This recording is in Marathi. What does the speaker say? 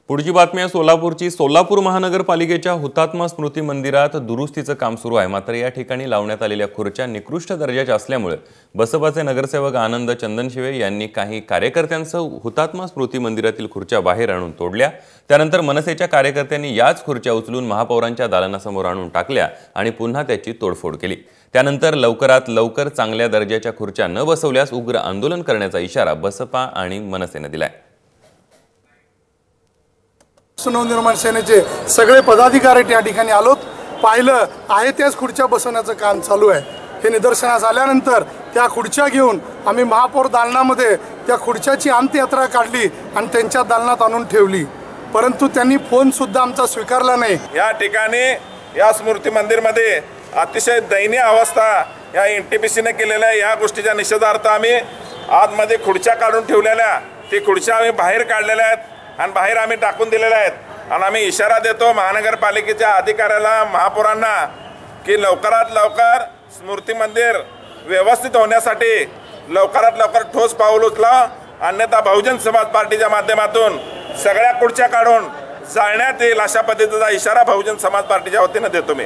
पुढची बातमी आहे सोलापूरची। सोलापूर महानगरपालिकेच्या हुतात्मा स्मृती मंदिरात दुरुस्तीचं काम सुरू आहे। मात्र या ठिकाणी लावण्यात आलेल्या खुर्च्या निकृष्ट दर्जाच्या असल्यामुळे बसपाचे नगरसेवक आनंद चंदनशिवे यांनी काही कार्यकर्त्यांसह हुतात्मा स्मृती मंदिरातील खुर्च्या बाहेर आणून तोडल्या। त्यानंतर मनसेच्या कार्यकर्त्यांनी याच खुर्च्या उचलून महापौरांच्या दालनासमोर आणून टाकल्या आणि पुन्हा त्याची तोडफोड केली। त्यानंतर लवकरात लवकर चांगल्या दर्जाच्या खुर्च्या न बसवल्यास उग्र आंदोलन करण्याचा इशारा बसपा आणि मनसेने दिलाय। नवनिर्माण सेनेचे सगळे पदाधिकारी त्या ठिकाणी आलोत, पाहिलं आहे त्याच खुर्च्या बसवण्याचं काम चालू आहे। हे निदर्शनास आल्यानंतर त्या खुर्च्या घेऊन आम्ही महापौर दालनामध्ये त्या खुर्च्याची अंत्ययात्रा काढली आणि त्यांच्या दालनात आणून ठेवली, परंतु त्यांनी फोन सुद्धा आमचा स्वीकारला नाही। या ठिकाणी या स्मृती मंदिरमध्ये अतिशय दयनीय अवस्था या एनटीपीसीने केलेल्या या गोष्टीच्या निषेधार्थ आम्ही आतमध्ये खुर्च्या काढून ठेवलेल्या ती खुर्च्या आम्ही बाहेर काढलेल्या आहेत आणि बाहेर आम्ही टाकून दिलेल्या आहेत। आणि आम्ही इशारा देतो महानगरपालिकेच्या अधिकाऱ्याला, महापौरांना की लवकरात लवकर स्मृती मंदिर व्यवस्थित होण्यासाठी लवकरात लवकर ठोस पाऊल उचला, अन्यथा बहुजन समाज पार्टीच्या माध्यमातून सगळ्या खुर्च्या काढून जाळण्यात येईल अशा पद्धतीचा इशारा बहुजन समाज पार्टीच्या वतीने देतो मी।